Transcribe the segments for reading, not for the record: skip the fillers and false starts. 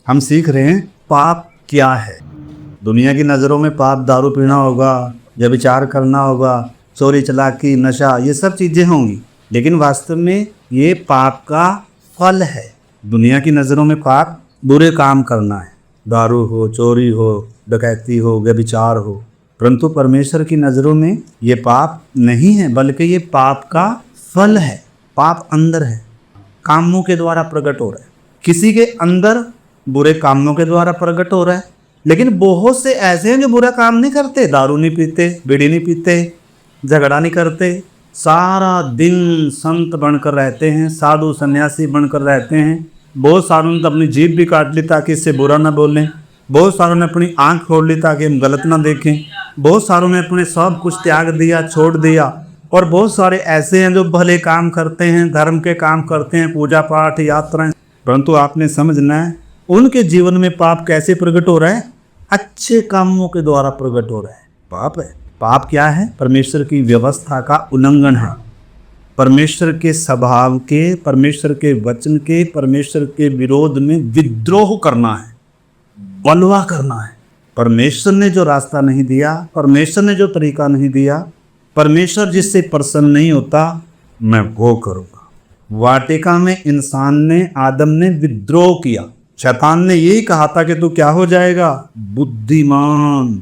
हम सीख रहे हैं पाप क्या है। दुनिया की नज़रों में पाप दारू पीना होगा, व्यभिचार करना होगा, चोरी चलाकी, नशा, ये सब चीज़ें होंगी, लेकिन वास्तव में ये पाप का फल है। दुनिया की नज़रों में पाप बुरे काम करना है, दारू हो, चोरी हो, डकैती हो, व्यभिचार हो, परंतु परमेश्वर की नज़रों में ये पाप नहीं है, बल्कि ये पाप का फल है। पाप अंदर है, कामों के द्वारा प्रकट हो रहा है। किसी के अंदर बुरे कामों के द्वारा प्रकट हो रहा है, लेकिन बहुत से ऐसे हैं जो बुरा काम नहीं करते, दारू नहीं पीते, बीड़ी नहीं पीते, झगड़ा नहीं करते, सारा दिन संत बनकर रहते हैं, साधु सन्यासी बनकर रहते हैं। बहुत सारों ने तो अपनी जीभ भी काट ली ताकि इससे बुरा ना बोलें, बहुत सारों ने अपनी आंख खोल ली ताकि हम गलत ना देखें, बहुत सारों ने अपने सब कुछ त्याग दिया, छोड़ दिया, और बहुत सारे ऐसे हैं जो भले काम करते हैं, धर्म के काम करते हैं, पूजा पाठ, यात्राएं, परंतु आपने समझना है उनके जीवन में पाप कैसे प्रकट हो रहा है? अच्छे कामों के द्वारा प्रकट हो रहा है। पाप है। पाप क्या है? परमेश्वर की व्यवस्था का उल्लंघन है, परमेश्वर के स्वभाव के, परमेश्वर के वचन के, परमेश्वर के विरोध में विद्रोह करना है, बलवा करना है। परमेश्वर ने जो रास्ता नहीं दिया, परमेश्वर ने जो तरीका नहीं दिया, परमेश्वर जिससे प्रसन्न नहीं होता, मैं वो करूँगा। वाटिका में इंसान ने, आदम ने विद्रोह किया। शैतान ने यही कहा था कि तू क्या हो जाएगा? बुद्धिमान।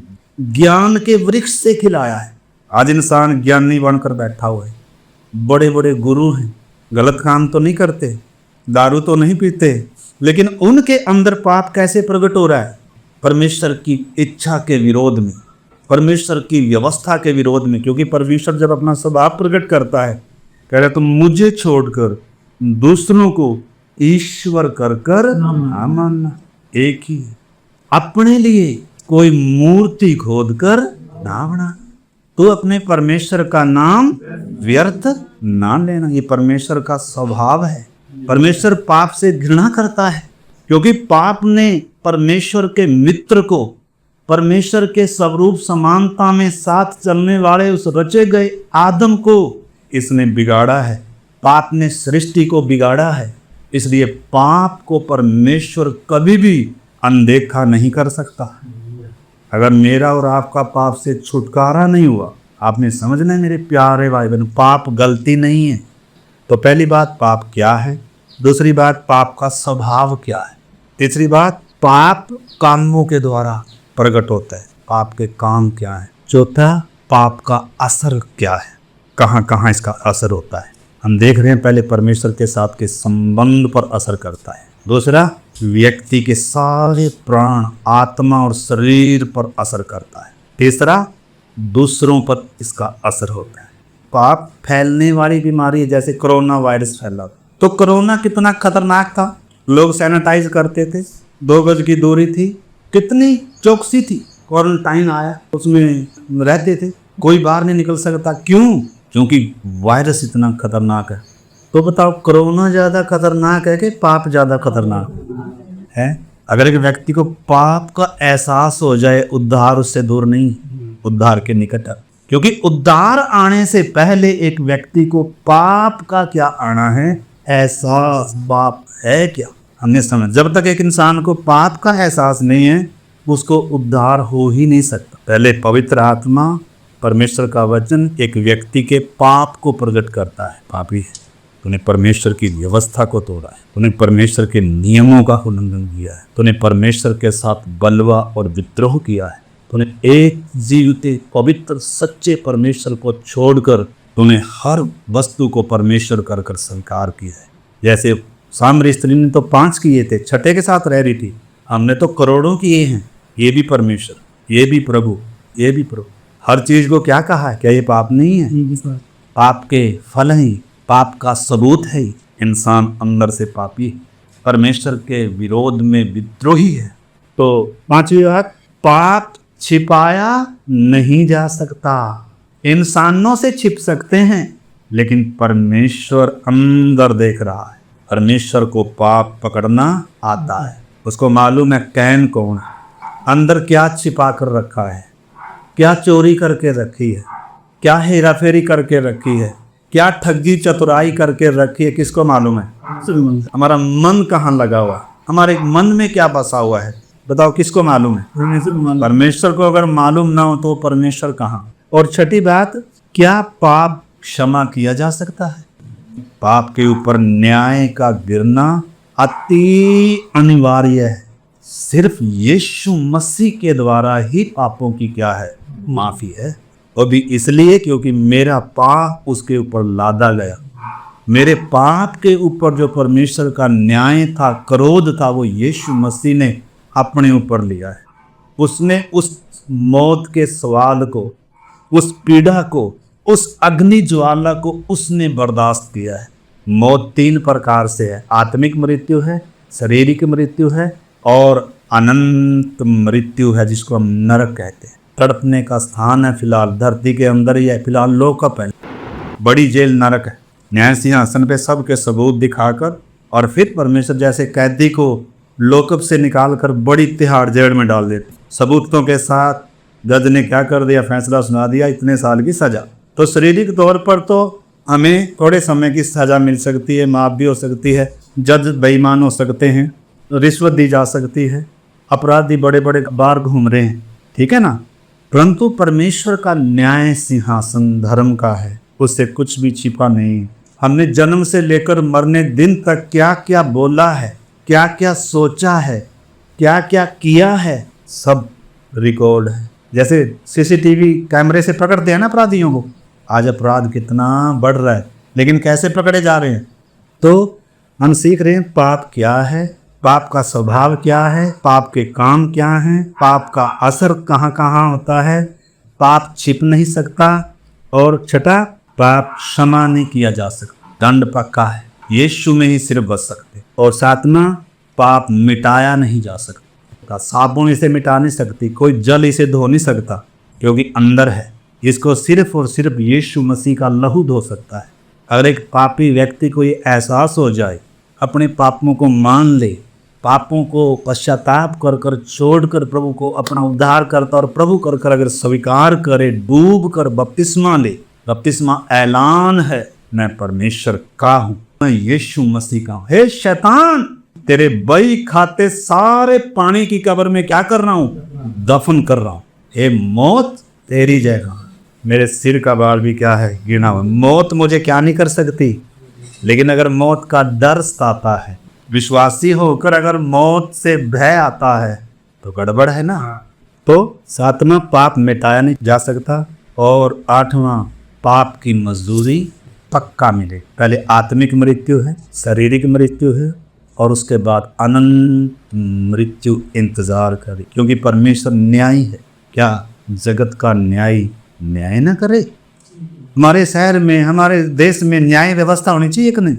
ज्ञान के वृक्ष से खिलाया है। आज इंसान ज्ञानी बनकर बैठा हुआ है, बड़े बड़े गुरु हैं, गलत काम तो नहीं करते, दारू तो नहीं पीते, लेकिन उनके अंदर पाप कैसे प्रकट हो रहा है? परमेश्वर की इच्छा के विरोध में, परमेश्वर की व्यवस्था के विरोध में। क्योंकि परमेश्वर जब अपना स्वभाव प्रकट करता है, कह रहे तुम मुझे छोड़कर दूसरों को ईश्वर कर कर ना मानना। एक ही अपने लिए कोई मूर्ति खोद कर ना बना, तो अपने परमेश्वर का नाम व्यर्थ ना लेना। ये परमेश्वर का स्वभाव है। परमेश्वर पाप से घृणा करता है, क्योंकि पाप ने परमेश्वर के मित्र को, परमेश्वर के स्वरूप समानता में साथ चलने वाले उस रचे गए आदम को इसने बिगाड़ा है। पाप ने सृष्टि को बिगाड़ा है, इसलिए पाप को परमेश्वर कभी भी अनदेखा नहीं कर सकता। अगर मेरा और आपका पाप से छुटकारा नहीं हुआ, आपने समझना है मेरे प्यारे भाई बहन, पाप गलती नहीं है। तो पहली बात, पाप क्या है? दूसरी बात, पाप का स्वभाव क्या है? तीसरी बात, पाप कामों के द्वारा प्रकट होता है, पाप के काम क्या है? चौथा, पाप का असर क्या है, कहाँ कहाँ इसका असर होता है? हम देख रहे हैं, पहले परमेश्वर के साथ के संबंध पर असर करता है। दूसरा, व्यक्ति के सारे प्राण, आत्मा और शरीर पर असर करता है। तीसरा, दूसरों पर इसका असर होता है। पाप फैलने वाली बीमारी है, जैसे कोरोना वायरस फैला, तो कोरोना कितना खतरनाक था। लोग सैनिटाइज करते थे, 2 गज की दूरी थी, कितनी चौकसी थी। क्वारंटाइन आया, उसमें रहते थे, कोई बाहर नहीं निकल सकता। क्यों? क्योंकि वायरस इतना खतरनाक है। तो बताओ, कोरोना ज़्यादा खतरनाक है कि पाप ज़्यादा खतरनाक है? अगर एक व्यक्ति को पाप का एहसास हो जाए, उद्धार उससे दूर नहीं, उद्धार के निकट है। क्योंकि उद्धार आने से पहले एक व्यक्ति को पाप का क्या आना है? एहसास। पाप है क्या, हमने समझ। जब तक एक इंसान को पाप का एहसास नहीं है, उसको उद्धार हो ही नहीं सकता। पहले पवित्र आत्मा, परमेश्वर का वचन एक व्यक्ति के पाप को प्रकट करता है। पापी है, तूने परमेश्वर की व्यवस्था को तोड़ा है, तूने परमेश्वर के नियमों का उल्लंघन किया है, तूने परमेश्वर के साथ बलवा और विद्रोह किया है, तूने एक जीवते पवित्र सच्चे परमेश्वर को छोड़कर तूने हर वस्तु को परमेश्वर कर कर स्वीकार किया है। जैसे सामरी स्त्री ने तो 5 किए थे, छठे के साथ रह रही थी, हमने तो करोड़ों किए हैं। ये भी परमेश्वर, ये भी प्रभु, ये भी प्रभु। हर चीज को क्या कहा है? क्या ये पाप नहीं है? पाप के फल ही, पाप का सबूत है। इंसान अंदर से पापी, परमेश्वर के विरोध में विद्रोही है। तो 5वीं बात, पाप छिपाया नहीं जा सकता। इंसानों से छिप सकते हैं, लेकिन परमेश्वर अंदर देख रहा है। परमेश्वर को पाप पकड़ना आता है, उसको मालूम है कैन कौन है, अंदर क्या छिपा कर रखा है, क्या चोरी करके रखी है, क्या हेरा फेरी करके रखी है, क्या ठगी चतुराई करके रखी है। किसको मालूम है? हमारा मन कहाँ लगा हुआ, हमारे मन में क्या बसा हुआ है, बताओ किसको मालूम है? परमेश्वर को अगर मालूम ना हो तो परमेश्वर कहाँ? और छठी बात, क्या पाप क्षमा किया जा सकता है? पाप के ऊपर न्याय का गिरना अति अनिवार्य है। सिर्फ यीशु मसीह के द्वारा ही पापों की क्या है? माफी है। और भी इसलिए क्योंकि मेरा पाप उसके ऊपर लादा गया। मेरे पाप के ऊपर जो परमेश्वर का न्याय था, क्रोध था, वो यीशु मसीह ने अपने ऊपर लिया है। उसने उस मौत के सवाल को, उस पीड़ा को, उस अग्नि ज्वाला को उसने बर्दाश्त किया है। मौत 3 प्रकार से है, आत्मिक मृत्यु है, शारीरिक मृत्यु है और अनंत मृत्यु है, जिसको हम नरक कहते हैं। तड़पने का स्थान है फिलहाल धरती के अंदर ही है, फिलहाल लोकप है, बड़ी जेल नरक है। न्याय सिंहासन पे सबके सबूत दिखाकर और फिर परमेश्वर जैसे कैदी को लोकप से निकालकर बड़ी तिहाड़ जेल में डाल देते। सबूतों के साथ जज ने क्या कर दिया? फैसला सुना दिया, इतने साल की सजा। तो शारीरिक तौर पर तो हमें थोड़े समय की सजा मिल सकती है, माफ भी हो सकती है, जज बेईमान हो सकते हैं, रिश्वत दी जा सकती है, अपराधी बड़े बड़े बार घूम रहे हैं, ठीक है ना। परंतु परमेश्वर का न्याय सिंहासन धर्म का है, उससे कुछ भी छिपा नहीं। हमने जन्म से लेकर मरने दिन तक क्या क्या बोला है, क्या क्या सोचा है, क्या क्या किया है, सब रिकॉर्ड है। जैसे सीसीटीवी कैमरे से पकड़ते हैं ना अपराधियों को। आज अपराध कितना बढ़ रहा है, लेकिन कैसे पकड़े जा रहे हैं? तो हम सीख रहे हैं पाप क्या है, पाप का स्वभाव क्या है, पाप के काम क्या हैं, पाप का असर कहाँ कहाँ होता है, पाप छिप नहीं सकता। और छठा, पाप क्षमा नहीं किया जा सकता, दंड पक्का है, यीशु में ही सिर्फ बच सकते। और सातवां, पाप मिटाया नहीं जा सकता, साबुन इसे मिटा नहीं सकती, कोई जल इसे धो नहीं सकता, क्योंकि अंदर है। इसको सिर्फ और सिर्फ यीशु मसीह का लहू धो सकता है। अगर एक पापी व्यक्ति को ये एहसास हो जाए, अपने पापों को मान ले, पापों को पश्चाताप कर कर छोड़ कर प्रभु को अपना उद्धार करता और प्रभु कर कर अगर स्वीकार करे, डूब कर बपतिस्मा ले, बपतिस्मा ऐलान है, मैं परमेश्वर का हूँ, मैं यीशु मसीह का हूँ। हे शैतान, तेरे बही खाते सारे पानी की कब्र में क्या कर रहा हूँ? दफन कर रहा हूँ। हे मौत, तेरी जगह मेरे सिर का बाल भी क्या है? गिना हुआ। मौत मुझे क्या नहीं कर सकती। लेकिन अगर मौत का डर सताता है, विश्वासी होकर अगर मौत से भय आता है, तो गड़बड़ है ना। तो सातवां, पाप मिटाया नहीं जा सकता। और आठवां, पाप की मजदूरी पक्का मिले। पहले आत्मिक मृत्यु है, शारीरिक मृत्यु है, और उसके बाद अनंत मृत्यु इंतजार करे, क्योंकि परमेश्वर न्यायी है। क्या जगत का न्यायी न्याय न करे? हमारे शहर में, हमारे देश में न्याय व्यवस्था होनी चाहिए कि नहीं?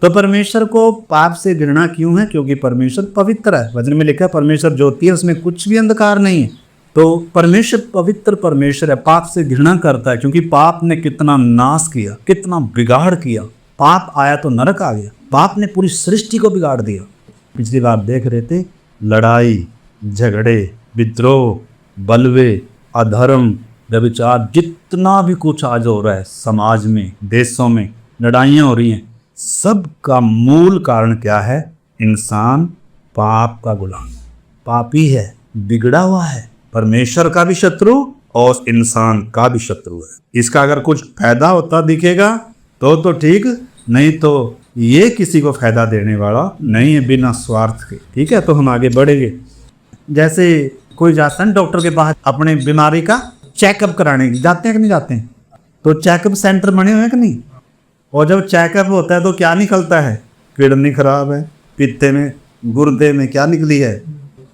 तो परमेश्वर को पाप से घृणा क्यों है? क्योंकि परमेश्वर पवित्र है। वचन में लिखा है परमेश्वर ज्योति है, उसमें कुछ भी अंधकार नहीं है। तो परमेश्वर पवित्र परमेश्वर है, पाप से घृणा करता है, क्योंकि पाप ने कितना नाश किया, कितना बिगाड़ किया। पाप आया तो नरक आ गया, पाप ने पूरी सृष्टि को बिगाड़ दिया। पिछली बार देख रहे थे, लड़ाई झगड़े, विद्रोह, बलवे, अधर्म, व्यभिचार, जितना भी कुछ आज हो रहा है समाज में, देशों में लड़ाइयाँ हो रही हैं, सब का मूल कारण क्या है? इंसान पाप का गुलाम, पापी है, बिगड़ा हुआ है, परमेश्वर का भी शत्रु और इंसान का भी शत्रु है। इसका अगर कुछ फायदा होता दिखेगा तो ठीक, नहीं तो ये किसी को फायदा देने वाला नहीं है, बिना स्वार्थ के। ठीक है, तो हम आगे बढ़ेंगे। जैसे कोई जाता है डॉक्टर के पास अपने बीमारी का चेकअप कराने, जाते हैं कि नहीं जाते हैं? तो चेकअप सेंटर बने हुए हैं कि नहीं? और जब चेकअप होता है तो क्या निकलता है? किडनी खराब है, पित्ते में, गुर्दे में क्या निकली है।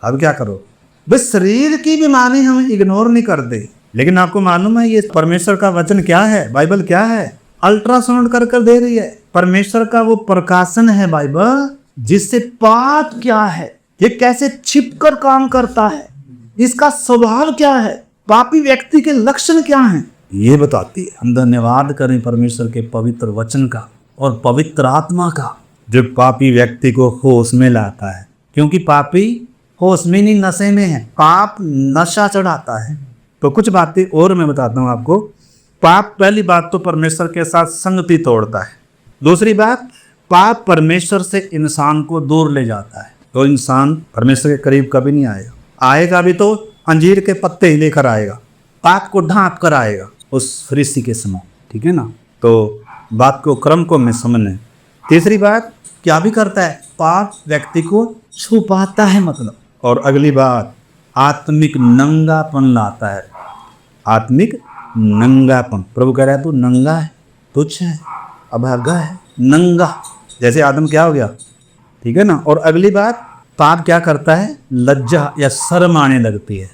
अब क्या करो? बस शरीर की बीमारी हम इग्नोर नहीं करते, लेकिन आपको मालूम है ये परमेश्वर का वचन क्या है? बाइबल क्या है? अल्ट्रासाउंड कर कर दे रही है। परमेश्वर का वो प्रकाशन है बाइबल, जिससे पाप क्या है, ये कैसे छिपकर काम करता है, इसका स्वभाव क्या है, पापी व्यक्ति के लक्षण क्या हैं, ये बताती है। हम धन्यवाद करें परमेश्वर के पवित्र वचन का और पवित्र आत्मा का, जो पापी व्यक्ति को होश में लाता है। क्योंकि पापी होश में नहीं, नशे में है। पाप नशा चढ़ाता है। तो कुछ बातें और मैं बताता हूँ आपको। पाप, पहली बात तो परमेश्वर के साथ संगति तोड़ता है। दूसरी बात, पाप परमेश्वर से इंसान को दूर ले जाता है, तो इंसान परमेश्वर के करीब कभी नहीं आएगा। आएगा भी तो अंजीर के पत्ते ही लेकर आएगा, पाप को ढांप कर आएगा उस फरीसी के समय, ठीक है ना। तो बात को क्रम को में समझने। तीसरी बात क्या भी करता है, पाप व्यक्ति को छुपाता है मतलब। और अगली बात आत्मिक नंगापन लाता है, आत्मिक नंगापन। प्रभु कह रहा है तू नंगा है, तुच्छ है, अभागा है, नंगा, जैसे आदम क्या हो गया, ठीक है ना। और अगली बात पाप क्या करता है, लज्जा या शर्म आने लगती है।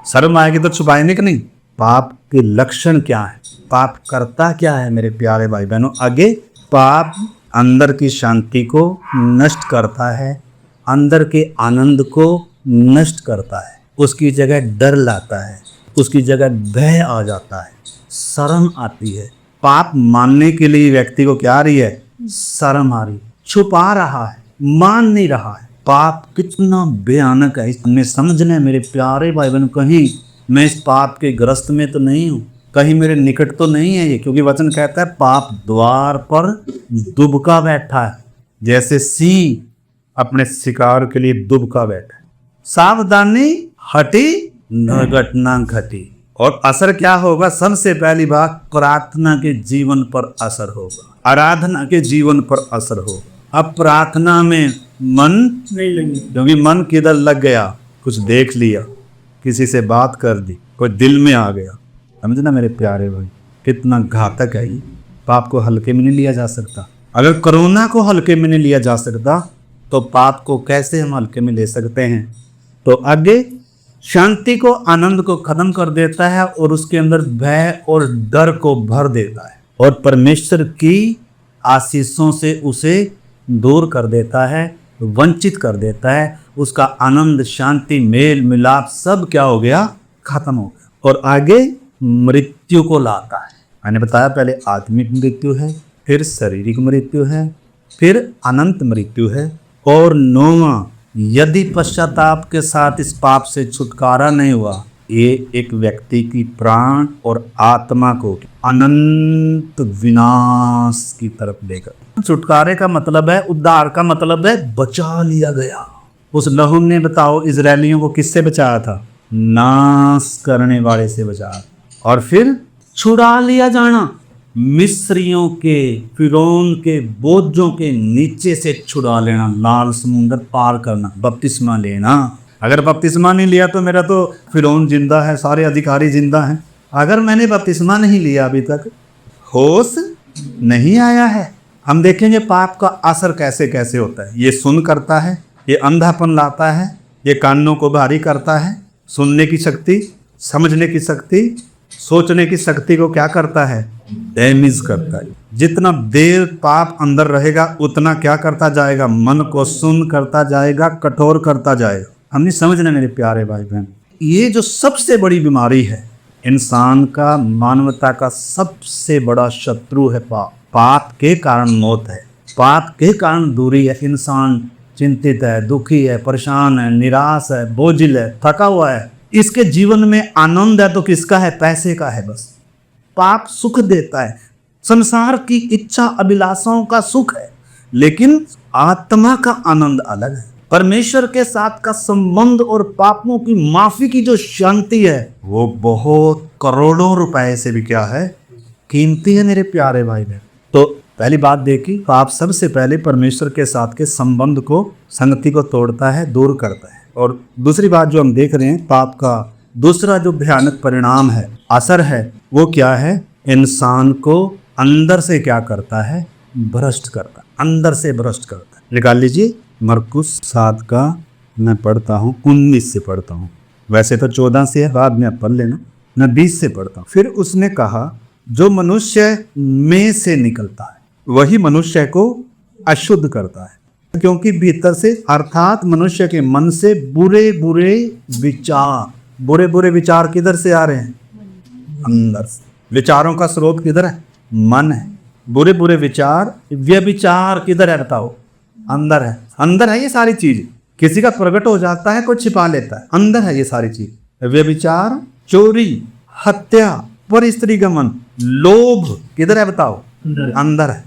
शर्म आएगी तो छुपाएंगे कि नहीं। पाप के लक्षण क्या है, पाप करता क्या है मेरे प्यारे भाई बहनों। आगे पाप अंदर की शांति को नष्ट करता है, अंदर के आनंद को नष्ट करता है, उसकी जगह डर लाता है, उसकी जगह भय आ जाता है, शर्म आती है। पाप मानने के लिए व्यक्ति को क्या आ रही है, शर्म आ रही है, छुपा रहा है, मान नहीं रहा है। पाप कितना भयानक है इसमें समझना है मेरे प्यारे भाई बहन। कहीं मैं इस पाप के ग्रस्त में तो नहीं हूँ, कहीं मेरे निकट तो नहीं है ये, क्योंकि वचन कहता है पाप द्वार पर दुबका बैठा है, जैसे सिंह अपने शिकार के लिए दुबका बैठा है। सावधानी हटी न घटना घटी। और असर क्या होगा, सबसे पहली बात प्रार्थना के जीवन पर असर होगा, आराधना के जीवन पर असर होगा। अब प्रार्थना में मन नहीं लगे, क्योंकि मन किधर लग गया, कुछ देख लिया, किसी से बात कर दी, कोई दिल में आ गया। समझना मेरे प्यारे भाई कितना घातक है ये। पाप को हल्के में नहीं लिया जा सकता। अगर कोरोना को हल्के में नहीं लिया जा सकता तो पाप को कैसे हम हल्के में ले सकते हैं। तो आगे शांति को, आनंद को खत्म कर देता है और उसके अंदर भय और डर को भर देता है और परमेश्वर की आशीषों से उसे दूर कर देता है, वंचित कर देता है। उसका आनंद, शांति, मेल मिलाप सब क्या हो गया, खत्म हो गया। और आगे मृत्यु को लाता है। मैंने बताया पहले आत्मिक मृत्यु है, फिर शारीरिक मृत्यु है, फिर अनंत मृत्यु है। और नौवां, यदि पश्चाताप के साथ इस पाप से छुटकारा नहीं हुआ, ये एक व्यक्ति की प्राण और आत्मा को अनंत विनाश की तरफ लेकर। छुटकारे का मतलब है, उद्धार का मतलब है बचा लिया गया। उस लहू ने बताओ इजरायलियों को किससे बचाया था, नाश करने वाले से बचाया। और फिर छुड़ा लिया जाना, मिस्रियों के, फिरौन के बोझों के नीचे से छुड़ा लेना, लाल समुंदर पार करना, बपतिस्मा लेना। अगर बपतिस्मा नहीं लिया तो मेरा तो फिरौन जिंदा है, सारे अधिकारी जिंदा हैं। अगर मैंने बपतिस्मा नहीं लिया अभी तक, होश नहीं आया है। हम देखेंगे पाप का असर कैसे कैसे होता है। ये सुन करता है, ये अंधापन लाता है, ये कानों को भारी करता है, सुनने की शक्ति, समझने की शक्ति, सोचने की शक्ति को क्या करता है, डैमेज करता है। जितना देर पाप अंदर रहेगा उतना क्या करता जाएगा, मन को सुन करता जाएगा, कठोर करता जाएगा। हमने समझना मेरे प्यारे भाई बहन, ये जो सबसे बड़ी बीमारी है इंसान का, मानवता का सबसे बड़ा शत्रु है पाप। पाप के कारण मौत है, पाप के कारण दूरी है। इंसान चिंतित है, दुखी है, परेशान है, निराश है, बोझिल है, थका हुआ है। इसके जीवन में आनंद है तो किसका है, पैसे का है बस। पाप सुख देता है, संसार की इच्छा अभिलाषाओं का सुख है, लेकिन आत्मा का आनंद अलग है। परमेश्वर के साथ का संबंध और पापों की माफी की जो शांति है वो बहुत करोड़ों रुपए से भी क्या है, कीमती है मेरे प्यारे भाई बहन। तो पहली बात देखी, पाप सबसे पहले परमेश्वर के साथ के संबंध को, संगति को तोड़ता है, दूर करता है। और दूसरी बात जो हम देख रहे हैं, पाप का दूसरा जो भयानक परिणाम है, असर है, वो क्या है, इंसान को अंदर से क्या करता है, भ्रष्ट करता है, अंदर से भ्रष्ट करता है। निकाल लीजिए मरकुस 7 का मैं पढ़ता हूँ, 19 से पढ़ता हूँ। वैसे तो 14 से है, बाद में आप पढ़ लेना। मैं 20 से पढ़ता हूँ। फिर उसने कहा, जो मनुष्य में से निकलता है वही मनुष्य को अशुद्ध करता है, क्योंकि भीतर से अर्थात मनुष्य के मन से बुरे बुरे विचार, बुरे बुरे विचार किधर से आ रहे हैं, अंदर से। विचारों का स्रोत किधर है, मन है। बुरे बुरे विचार, व्यभिचार किधर है बताओ, अंदर है। अंदर है ये सारी चीज, किसी का प्रकट हो जाता है, कोई छिपा लेता है, अंदर है ये सारी चीज। व्यभिचार, चोरी, हत्या, पर स्त्री गमन, लोभ किधर है बताओ, अंदर है।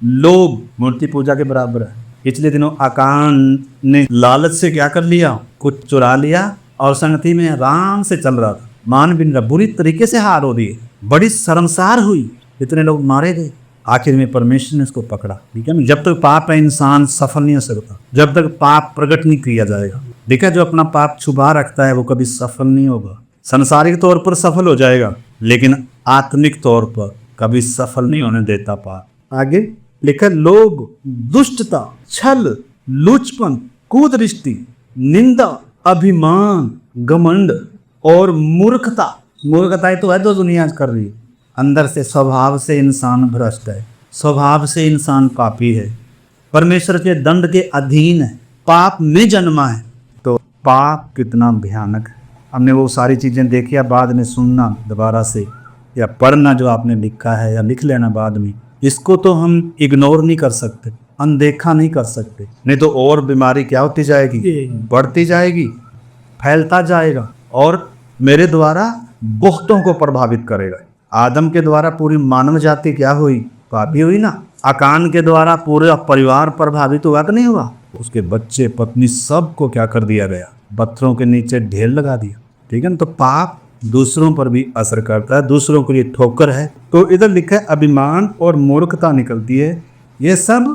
लोभ मूर्ति पूजा के बराबर है। पिछले दिनों आकान ने लालच से क्या कर लिया, कुछ चुरा लिया और संगति में आराम से चल रहा था, मान भी नहीं रहा, बुरी तरीके से हार हो रही है, बड़ी शर्मसार हुई, इतने लोग मारे गए। आखिर में परमेश्वर ने इसको पकड़ा। ठीक है ना, जब तक पाप है इंसान सफल नहीं हो सकता, जब तक पाप प्रकट नहीं किया जाएगा। देखा, जो अपना पाप छुपा रखता है वो कभी सफल नहीं होगा। सांसारिक तौर पर सफल हो जाएगा लेकिन आत्मिक तौर पर कभी सफल नहीं होने देता पाप। आगे लिखा, लोभ, दुष्टता, छल, लुचपन, कुदृष्टि, निंदा, अभिमान, घमंड और मूर्खता। मूर्खता तो है जो दुनिया कर रही है। अंदर से स्वभाव से इंसान भ्रष्ट है, स्वभाव से इंसान पापी है, परमेश्वर के दंड के अधीन है, पाप में जन्मा है। तो पाप कितना भयानक है। हमने वो सारी चीज़ें देखी, या बाद में सुनना दोबारा से या पढ़ना जो आपने लिखा है, या लिख लेना बाद में। इसको तो हम इग्नोर नहीं कर सकते, अनदेखा नहीं कर सकते, नहीं तो और बीमारी क्या होती जाएगी, बढ़ती जाएगी, फैलता जाएगा और मेरे द्वारा बहुतों को प्रभावित करेगा। आदम के द्वारा पूरी मानव जाति क्या हुई, पापी हुई ना। आकान के द्वारा पूरा परिवार प्रभावित हुआ कि नहीं हुआ, उसके बच्चे पत्नी सबको क्या कर दिया गया, पत्थरों के नीचे ढेर लगा दिया। ठीक है ना, तो पाप दूसरों पर भी असर करता है, दूसरों के लिए ठोकर है। तो इधर लिखा है अभिमान और मूर्खता निकलती है। ये सब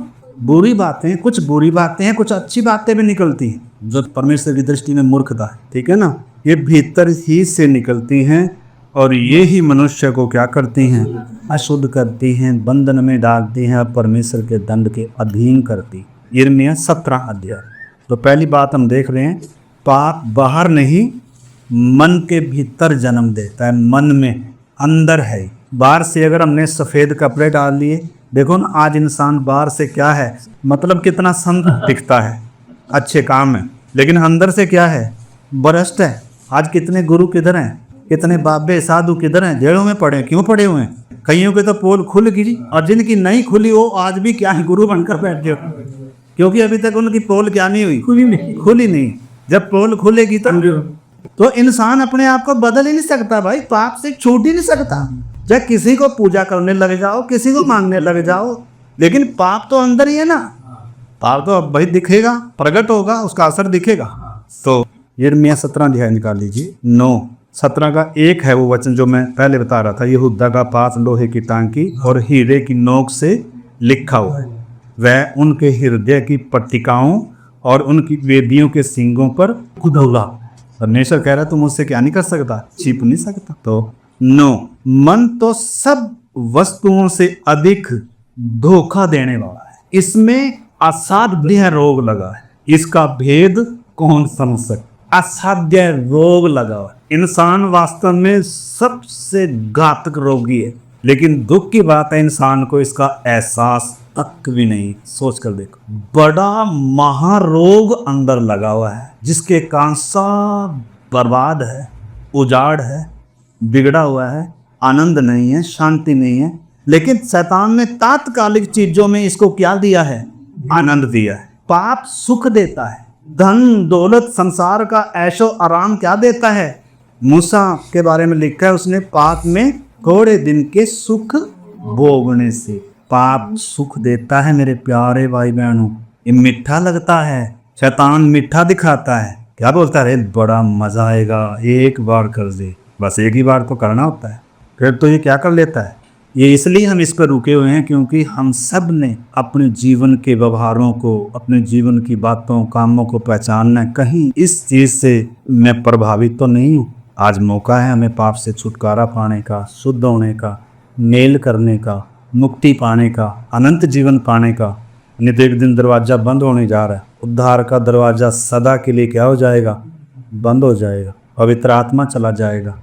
बुरी बातें, कुछ बुरी बातें हैं, कुछ अच्छी बातें भी निकलती हैं जो परमेश्वर की दृष्टि में मूर्खता है। ठीक है ना, ये भीतर ही से निकलती हैं और ये ही मनुष्य को क्या करती हैं, अशुद्ध करती हैं, बंधन में डालती हैं और परमेश्वर के दंड के अधीन करती। यिर्मयाह 17 अध्याय। तो पहली बात हम देख रहे हैं, पाप बाहर नहीं मन के भीतर जन्म देता है, मन में अंदर है। बाहर से अगर हमने सफ़ेद कपड़े डाल लिए, देखो ना आज इंसान बाहर से क्या है, मतलब कितना संत दिखता है, अच्छे काम है, लेकिन अंदर से क्या है, भ्रष्ट है। आज कितने गुरु किधर हैं, कितने बाबे साधु किधर हैं, जेलों में पड़े, क्यों पड़े हुए हैं। कईयों के तो पोल खुल गई और जिनकी नहीं खुली वो आज भी क्या है, गुरु बनकर बैठे हो, क्योंकि अभी तक उनकी पोल क्या नहीं हुई, खुली नहीं। जब पोल खुलेगी तो इंसान अपने आप को बदल ही नहीं सकता भाई, पाप से छूट ही नहीं सकता। चाहे किसी को पूजा करने लग जाओ, किसी को मांगने लग जाओ, लेकिन पाप तो अंदर ही है ना। पाप तो अब भाई दिखेगा, प्रकट होगा, उसका असर दिखेगा। तो यिर्मयाह 17 अध्याय निकाल लीजिए, 9:17 का एक है वो वचन जो मैं पहले बता रहा था, यहूदा का पास लोहे की टांकी और हीरे की नोक से लिखा हुआ है, वह उनके हृदय की पट्टिकाओं और उनकी वेदियों के सींगों पर खुदा। परमेश्वर कह रहा है तुम मुझसे क्या नहीं कर सकता, छिप नहीं सकता। तो 9, मन तो सब वस्तुओं से अधिक धोखा देने वाला है, इसमें असाध्य रोग लगा है, इसका भेद कौन समझ सकता। असाध्य रोग लगा हुआ है, इंसान वास्तव में सबसे घातक रोगी है, लेकिन दुख की बात है इंसान को इसका एहसास तक भी नहीं। सोच कर देखो, बड़ा महारोग अंदर लगा हुआ है जिसके कारण सब बर्बाद है, उजाड़ है, बिगड़ा हुआ है, आनंद नहीं है, शांति नहीं है। लेकिन शैतान ने तात्कालिक चीजों में इसको क्या दिया है, आनंद दिया है। पाप सुख देता है, धन दौलत संसार का ऐशो आराम क्या देता है। मूसा के बारे में लिखा है, उसने पाप में थोड़े दिन के सुख भोगने से। पाप सुख देता है मेरे प्यारे भाई बहनों, ये मीठा लगता है। शैतान मीठा दिखाता है, क्या बोलता है, बड़ा मजा आएगा, एक बार कर दे, बस एक ही बार तो करना होता है, फिर तो ये क्या कर लेता है। ये इसलिए हम इस पर रुके हुए हैं क्योंकि हम सब ने अपने जीवन के व्यवहारों को, अपने जीवन की बातों कामों को पहचानना है। कहीं इस चीज़ से मैं प्रभावित तो नहीं हूँ। आज मौका है हमें पाप से छुटकारा पाने का, शुद्ध होने का, मेल करने का, मुक्ति पाने का, अनंत जीवन पाने का। नहीं तो एक दिन दरवाज़ा बंद होने जा रहा है, उद्धार का दरवाज़ा सदा के लिए क्या हो जाएगा, बंद हो जाएगा। पवित्र आत्मा चला जाएगा,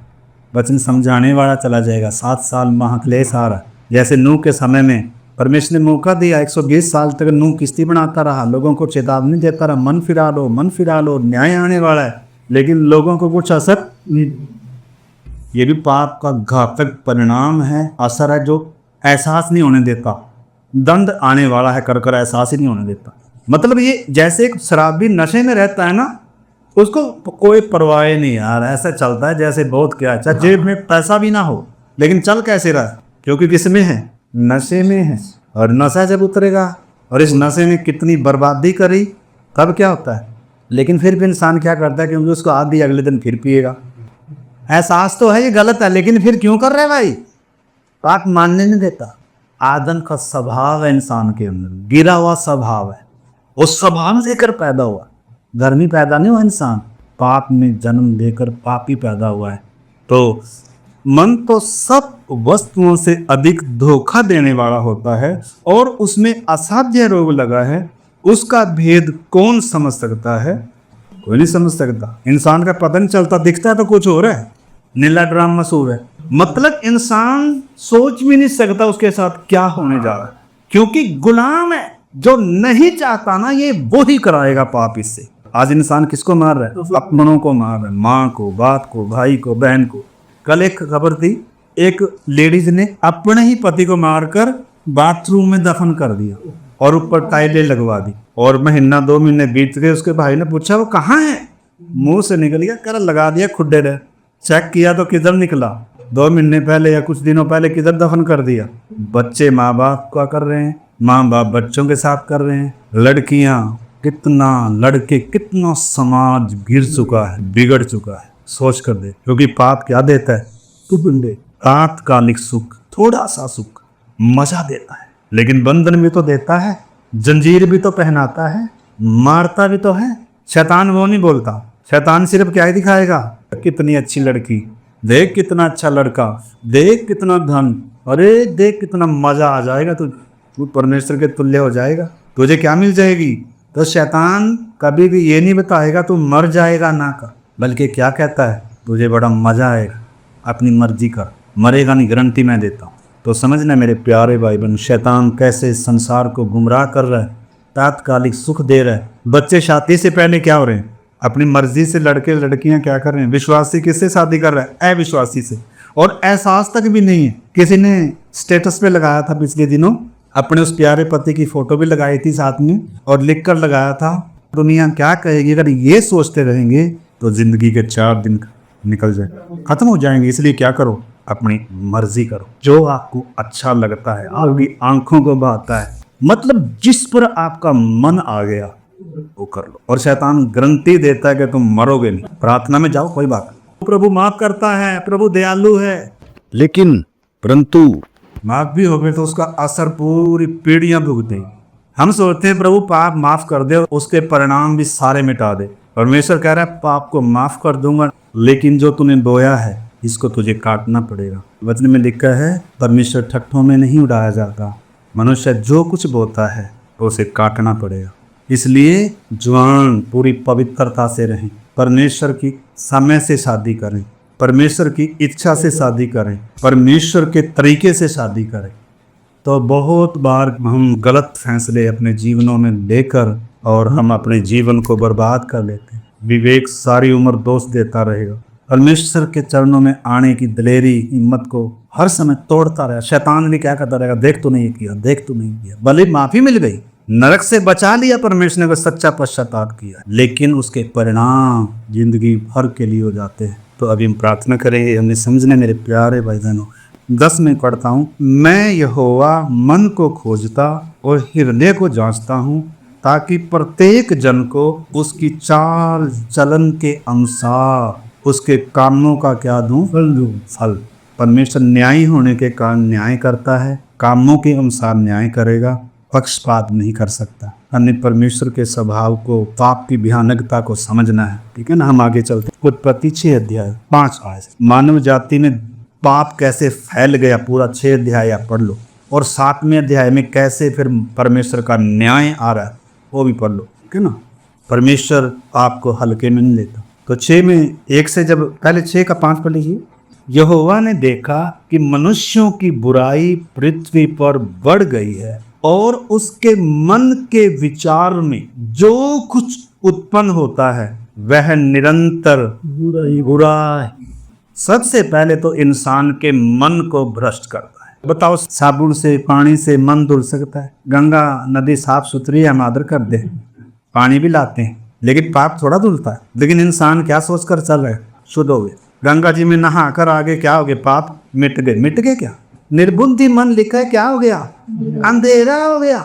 वचन समझाने वाला चला जाएगा, 7 साल महाक्लेश आ रहा। जैसे नूह के समय में परमेश्वर ने मौका दिया, 120 साल तक नूह किश्ती बनाता रहा, लोगों को चेतावनी देता रहा, मन फिरा लो, मन फिरा लो, न्याय आने वाला है, लेकिन लोगों को कुछ असर नहीं। ये भी पाप का घातक परिणाम है, असर है जो एहसास नहीं होने देता। दंड आने वाला है कर कर एहसास ही नहीं होने देता। मतलब ये जैसे एक शराबी नशे में रहता है ना, उसको कोई परवाह नहीं यार, ऐसा चलता है जैसे बहुत क्या, जेब में पैसा भी ना हो लेकिन चल कैसे रहा, क्योंकि किस में है, नशे में है। और नशा जब उतरेगा और इस नशे ने कितनी बर्बादी करी तब क्या होता है। लेकिन फिर भी इंसान क्या करता है, क्योंकि उसको आदत अगले दिन फिर पिएगा। एहसास तो है ये गलत है, लेकिन फिर क्यों कर रहे भाई, बात मानने नहीं देता। आदम का स्वभाव है इंसान के अंदर, गिरा हुआ स्वभाव है, उस स्वभाव से लेकर पैदा हुआ। घर में पैदा नहीं हुआ इंसान, पाप में जन्म लेकर पापी पैदा हुआ है। तो मन तो सब वस्तुओं से अधिक धोखा देने वाला होता है और उसमें असाध्य रोग लगा है। उसका भेद कौन समझ सकता है, कोई नहीं समझ सकता। इंसान का पता नहीं चलता, दिखता है तो कुछ हो रहा है। नीला ड्राम मशहूर है, मतलब इंसान सोच भी नहीं सकता उसके साथ क्या होने जा रहा है, क्योंकि गुलाम है। जो नहीं चाहता ना, ये वो ही कराएगा पाप इससे। आज इंसान किसको मार रहा है, अपनों को मार रहा है, माँ को, बाप को, भाई को, बहन को। कल एक खबर थी, एक लेडीज ने अपने ही पति को मारकर बाथरूम में दफन कर दिया और ऊपर टाइलें लगवा दी। और महीना 2 महीने बीत गए, उसके भाई ने पूछा वो कहाँ है, मुंह से निकल गया, कर लगा दिया खुड्डे ने। चेक किया तो किधर निकला, 2 महीने पहले या कुछ दिनों पहले किधर दफन कर दिया। बच्चे माँ बाप का कर रहे हैं, माँ बाप बच्चों के साथ कर रहे हैं, लड़कियां कितना, लड़के कितना, समाज गिर चुका है, बिगड़ चुका है। सोच कर दे, क्योंकि पाप क्या देता है, तू बंदे तात्कालिक सुख, थोड़ा सा सुख, मजा देता है, लेकिन बंधन भी तो देता है, जंजीर भी तो पहनाता है, मारता भी तो है। शैतान वो नहीं बोलता, शैतान सिर्फ क्या ही दिखाएगा, कितनी अच्छी लड़की देख, कितना अच्छा लड़का देख, कितना धन, अरे देख कितना मजा आ जाएगा, तू परमेश्वर के तुल्य हो जाएगा, तुझे क्या मिल जाएगी। तो शैतान कभी भी ये नहीं बताएगा तू मर जाएगा ना का, बल्कि क्या कहता है, तुझे बड़ा मजा आएगा, अपनी मर्जी कर, मरेगा नहीं, गारंटी मैं देता हूँ। तो समझना मेरे प्यारे भाई बहन, शैतान कैसे संसार को गुमराह कर रहा है, तात्कालिक सुख दे रहा है। बच्चे शादी से पहले क्या हो रहे हैं, अपनी मर्जी से लड़के लड़कियां क्या कर रहे हैं, विश्वासी किससे शादी कर रहा है, अविश्वासी से, और एहसास तक भी नहीं है। किसी ने स्टेटस पे लगाया था पिछले दिनों, अपने उस प्यारे पति की फोटो भी लगाई थी साथ में, और लिख कर लगाया था, दुनिया क्या कहेगी अगर ये सोचते रहेंगे तो जिंदगी के 4 दिन निकल जाए, खत्म हो जाएंगे। इसलिए क्या करो, अपनी मर्जी करो, जो आपको अच्छा लगता है, आपकी आंखों को भाता है, मतलब जिस पर आपका मन आ गया वो कर लो। और शैतान गारंटी देता है कि तुम मरोगे नहीं। प्रार्थना में जाओ, कोई बात नहीं, प्रभु माफ करता है, प्रभु दयालु है, लेकिन परंतु माफ भी हो गए तो उसका असर पूरी पीढ़ियां भुगतेंगी। हम सोचते हैं प्रभु पाप माफ कर दे और उसके परिणाम भी सारे मिटा दे। परमेश्वर कह रहा है पाप को माफ कर दूंगा, लेकिन जो तूने बोया है इसको तुझे काटना पड़ेगा। वचन में लिखा है परमेश्वर ठट्ठों में नहीं उड़ाया जाता, मनुष्य जो कुछ बोता है तो उसे काटना पड़ेगा। इसलिए जवान पूरी पवित्रता से रहें, परमेश्वर की समय से शादी करें, परमेश्वर की इच्छा से शादी करें, परमेश्वर के तरीके से शादी करें। तो बहुत बार हम गलत फैसले अपने जीवनों में लेकर और हम अपने जीवन को बर्बाद कर लेते हैं। विवेक सारी उम्र दोष देता रहेगा, परमेश्वर के चरणों में आने की दिलेरी, हिम्मत को हर समय तोड़ता रहा। शैतान भी क्या करता रहेगा, देख तो नहीं किया, देख तो नहीं किया, भले माफी मिल गई, नरक से बचा लिया परमेश्वर ने, को सच्चा पश्चाताप किया, लेकिन उसके परिणाम जिंदगी भर के लिए हो जाते हैं। तो अभी हम प्रार्थना करेंगे, हमने समझने मेरे प्यारे भाई बहनों। 10 में पढ़ता हूँ, मैं यहोवा मन को खोजता और हृदय को जांचता हूँ, ताकि प्रत्येक जन को उसकी चाल चलन के अनुसार उसके कामों का क्या दूं, फल दूं। फल, परमेश्वर न्यायी होने के कारण न्याय करता है, कामों के अनुसार न्याय करेगा, पक्षपात नहीं कर सकता। हमें परमेश्वर के स्वभाव को, पाप की भयानकता को समझना है, ठीक है ना। हम आगे चलते हैं। उत्पत्ति 6 अध्याय 5 आयत, मानव जाति में पाप कैसे फैल गया, पूरा 6 अध्याय आप पढ़ लो, और 7वें अध्याय में कैसे फिर परमेश्वर का न्याय आ रहा है वो भी पढ़ लो, ठीक है ना। परमेश्वर आपको हल्के में नहीं लेता। तो 6 में 1 से, जब पहले 6 का 5 पढ़ लीजिए। यहोवा ने देखा कि मनुष्यों की बुराई पृथ्वी पर बढ़ गई है और उसके मन के विचार में जो कुछ उत्पन्न होता है वह निरंतर बुराई। सबसे पहले तो इंसान के मन को भ्रष्ट करता है। बताओ, साबुन से, पानी से मन धुल सकता है? गंगा नदी साफ सुथरी है, हम आदर कर दे, पानी भी लाते हैं, लेकिन पाप थोड़ा धुलता है। लेकिन इंसान क्या सोच कर चल रहे, शुद्ध हो गए, गंगा जी में नहा कर आगे क्या हो गए, पाप मिट गए। मिट गए क्या? निर्बुद्धि मन लिखा है, क्या हो गया? अंधेरा हो गया।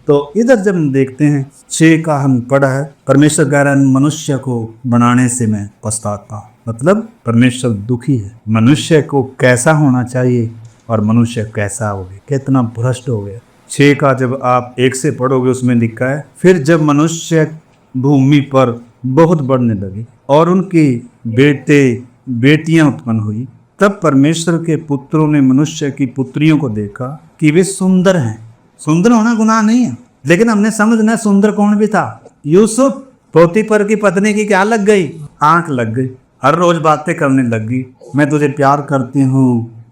तो इधर जब हम देखते हैं 6 का हम पढ़ा है, परमेश्वर कह रहा है मनुष्य को बनाने से मैं पछताता हूं। मतलब परमेश्वर दुखी है। मनुष्य को कैसा होना चाहिए और मनुष्य कैसा हो गया, कितना भ्रष्ट हो गया। 6 का जब आप 1 से पढ़ोगे उसमें लिखा है, फिर जब मनुष्य भूमि पर बहुत बढ़ने लगे और उनकी बेटे बेटियां उत्पन्न हुई, तब परमेश्वर के पुत्रों ने मनुष्य की पुत्रियों को देखा कि वे सुंदर हैं। सुंदर होना गुनाह नहीं है, लेकिन हमने समझना सुंदर कौन भी था। यूसुफ, पोतीफर की पत्नी की क्या लग गई? आंख लग गई। हर रोज बातें करने लगी, मैं तुझे प्यार करती हूँ,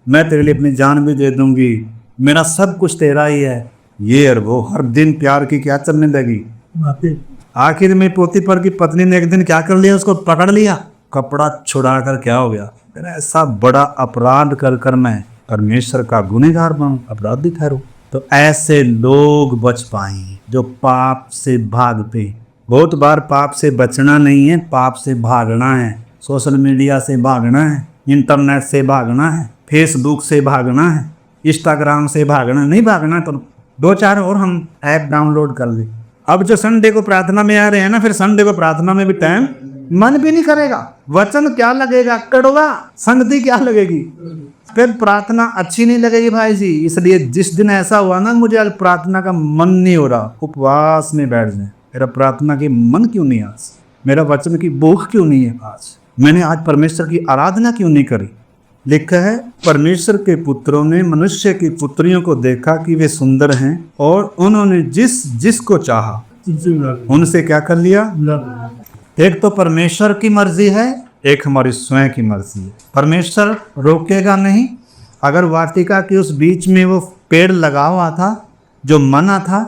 मैं तेरे लिए अपनी जान भी दे दूंगी, मेरा सब कुछ तेरा ही है, ये और वो। हर दिन प्यार की क्या चलने लगी बातें। आखिर में पोतीफर की पत्नी ने एक दिन क्या कर लिया? उसको पकड़ लिया, कपड़ा छुड़ा कर क्या हो गया? ऐसा बड़ा अपराध कर कर मैं परमेश्वर का गुनहगार बनूं, अपराधी ठहरूं। तो ऐसे लोग बच पाएंगे जो पाप से भागते। बहुत बार पाप से बचना नहीं है, पाप से भागना है। सोशल मीडिया से भागना है, इंटरनेट से भागना है, फेसबुक से भागना है, इंस्टाग्राम से भागना नहीं। भागना तो 2-4 और हम ऐप डाउनलोड कर ले। अब जो संडे को प्रार्थना में आ रहे हैं ना, फिर संडे को प्रार्थना में भी टाइम मन भी नहीं करेगा, वचन क्या लगेगा? कड़वा, संगति क्या लगेगी? फिर प्रार्थना अच्छी नहीं लगेगी भाई जी। इसलिए जिस दिन ऐसा हुआ ना, मुझे आज प्रार्थना का मन नहीं हो रहा, उपवास में बैठ जाए। मेरा प्रार्थना की मन क्यों नहीं आज? मेरा वचन की भूख क्यों नहीं है आज? मैंने आज परमेश्वर की आराधना क्यों नहीं करी? लिखा है, परमेश्वर के पुत्रों ने मनुष्य की पुत्रियों को देखा कि वे सुंदर हैं और उन्होंने जिसको चाहा उनसे क्या कर लिया? एक तो परमेश्वर की मर्जी है, एक हमारी स्वयं की मर्जी है। परमेश्वर रोकेगा नहीं। अगर वाटिका के उस बीच में वो पेड़ लगा हुआ था जो मना था,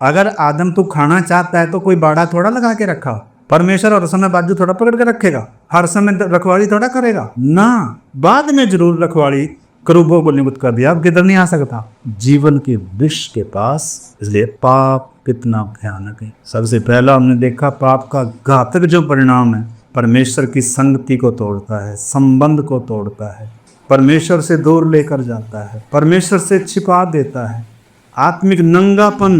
अगर आदम तू खाना चाहता है तो कोई बाड़ा थोड़ा लगा के रखा। परमेश्वर हर समय बाजू थोड़ा पकड़ के रखेगा, हर समय रखवाली थोड़ा करेगा ना। बाद में जरूर रखवाली करूबों को नियुक्त कर दिया, अब किधर नहीं आ सकता। जीवन के वृक्ष के पास। इसलिए पाप कितना भयानक है। सबसे पहला हमने देखा पाप का घातक जो परिणाम है, परमेश्वर की संगति को तोड़ता है, संबंध को तोड़ता है, परमेश्वर से दूर लेकर जाता है, परमेश्वर से छिपा देता है। आत्मिक नंगापन,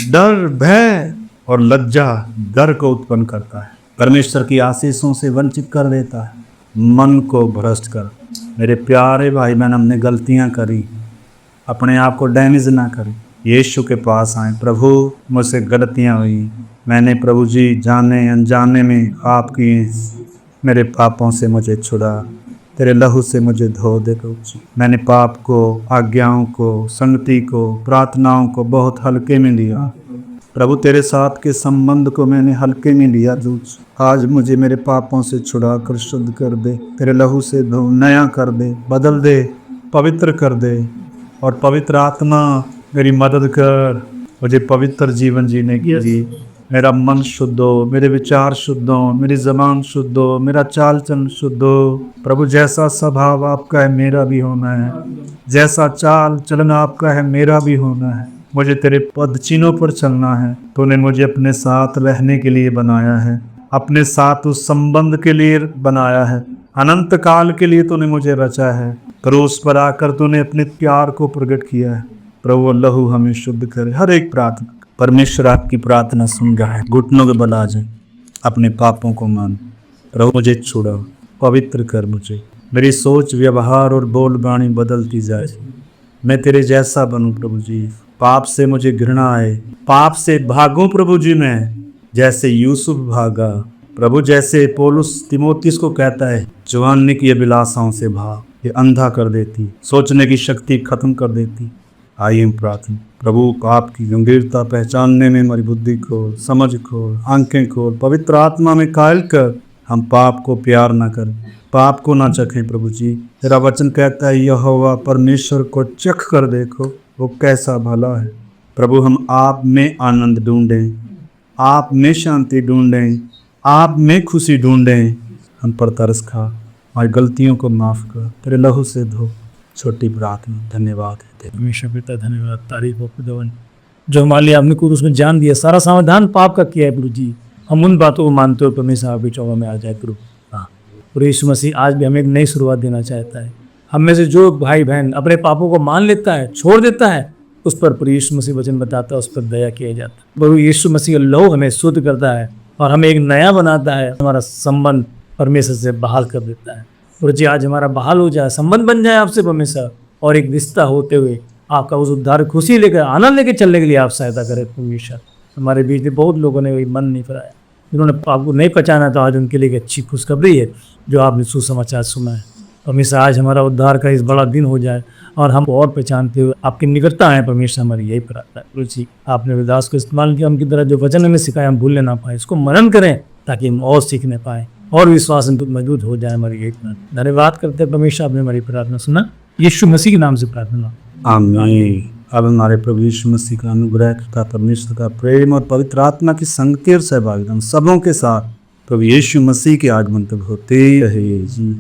डर, भय और लज्जा डर को उत्पन्न करता है। परमेश्वर की आशीषों से वंचित कर देता है, मन को भ्रष्ट कर। मेरे प्यारे भाई बहन, हमने गलतियां करी, अपने आप को डैमेज ना करें। यीशु के पास आए, प्रभु मुझसे गलतियां हुई, मैंने प्रभु जी जाने अनजाने में पाप किए, मेरे पापों से मुझे छुड़ा, तेरे लहू से मुझे धो दे प्रभु जी। मैंने पाप को, आज्ञाओं को, संगति को, प्रार्थनाओं को बहुत हल्के में लिया प्रभु, तेरे साथ के संबंध को मैंने हल्के में लिया। आज मुझे मेरे पापों से छुड़ा कर शुद्ध कर दे, तेरे लहू से धो, नया कर दे, बदल दे, पवित्र कर दे। और पवित्र आत्मा मेरी मदद कर, मुझे पवित्र जीवन जीने की लिए। मेरा मन शुद्ध हो, मेरे विचार शुद्ध हो, मेरी ज़बान शुद्ध हो, मेरा चाल चलन शुद्ध हो। प्रभु जैसा स्वभाव आपका है मेरा भी होना है, जैसा चाल चलन आपका है मेरा भी होना है। मुझे तेरे पद चिन्हों पर चलना है। तूने मुझे अपने साथ रहने के लिए बनाया है, अपने साथ उस संबंध के लिए बनाया है, अनंत काल के लिए तूने मुझे रचा है। क्रूस पर आकर तूने अपने प्यार को प्रकट किया है। प्रभु लहू हमें शुद्ध करे। हर एक प्रार्थना, परमेश्वर आपकी प्रार्थना सुन रहा है। घुटनों के बल आ जाए, अपने पापों को मान। प्रभु मुझे छुड़ा, पवित्र कर मुझे, मेरी सोच, व्यवहार और बोल बाणी बदलती जाए, मैं तेरे जैसा बनूं प्रभु जी। पाप से मुझे घृणा आए, पाप से भागूं प्रभु जी मैं, जैसे यूसुफ भागा प्रभु, जैसे पौलुस तिमोथियस को कहता है, जवानी की अभिलाषाओं से भाग, ये अंधा कर देती, सोचने की शक्ति खत्म कर देती। आइए प्रार्थना। प्रभु आपकी गंभीरता पहचानने में हमारी बुद्धि को, समझ को, आंखें को पवित्र आत्मा में कायल कर हम पाप को प्यार ना करें, पाप को ना चखें प्रभु जी। तेरा वचन कहता है, यहोवा परमेश्वर को चख कर देखो, वो कैसा भला है। प्रभु हम आप में आनंद ढूंढें, आप में शांति ढूंढें, आप में खुशी ढूंढें। हम पर तरस खा, हमारी गलतियों को माफ़ कर, तेरे लहू से धो। छोटी प्रार्थना। धन्यवाद है हमेशा पिता, धन्यवाद, तारीफ हो खुदावन, जो हमारे लिए आपने कुछ उसमें जान दिया, सारा समाधान पाप का किया है प्रभु जी। हम उन बातों को मानते हो, परमेश्वर आपकी चौबा में आ जाए प्रभु। हाँ, और यीशु मसीह आज भी हमें एक नई शुरुआत देना चाहता है। हम में से जो भाई बहन अपने पापों को मान लेता है, छोड़ देता है, उस पर प्रभु यीशु मसीह वचन बताता है, उस पर दया किया जाता है। प्रभु यीशु मसीह का लहू हमें शुद्ध करता है और हमें एक नया बनाता है, हमारा संबंध परमेश्वर से बहाल कर देता है। प्रभु जी आज हमारा बहाल हो जाए, संबंध बन जाए आपसे परमेश्वर, और एक रिश्ता होते हुए आपका उस उद्धार खुशी लेकर, आनंद लेकर चलने के लिए आप सहायता करें परमेश्वर। हमारे बीच में बहुत लोगों ने वही मन नहीं फिराया, जिन्होंने आपको नहीं पहचाना, तो आज उनके लिए एक अच्छी खुशखबरी है जो आपने सुसमाचार सुना है। परमेश्वर आज हमारा उद्धार का इस बड़ा दिन हो जाए और हम और पहचानते हुए आपकी निकटता आए परमेश्वर, हमारी यही प्रार्थना है। प्रभु जी आपने विदास को इस्तेमाल किया, उनकी तरह जो वचन हमें सिखाया हम भूलने ना पाए, इसको मनन करें ताकि हम और सीखने पाए और विश्वास में मजबूत हो जाए, हमारी यही प्रार्थना। धन्यवाद करते हैं परमेश्वर, आपने हमारी प्रार्थना सुना, यीशु मसीह के नाम से प्रार्थना। आमीन। अब हमारे प्रभु यीशु मसीह का अनुग्रह का, परमेश्वर का प्रेम और पवित्र आत्मा की संगति और सहभागिता सबों के साथ प्रभु यीशु मसीह के आगमन तक होते रहे जी।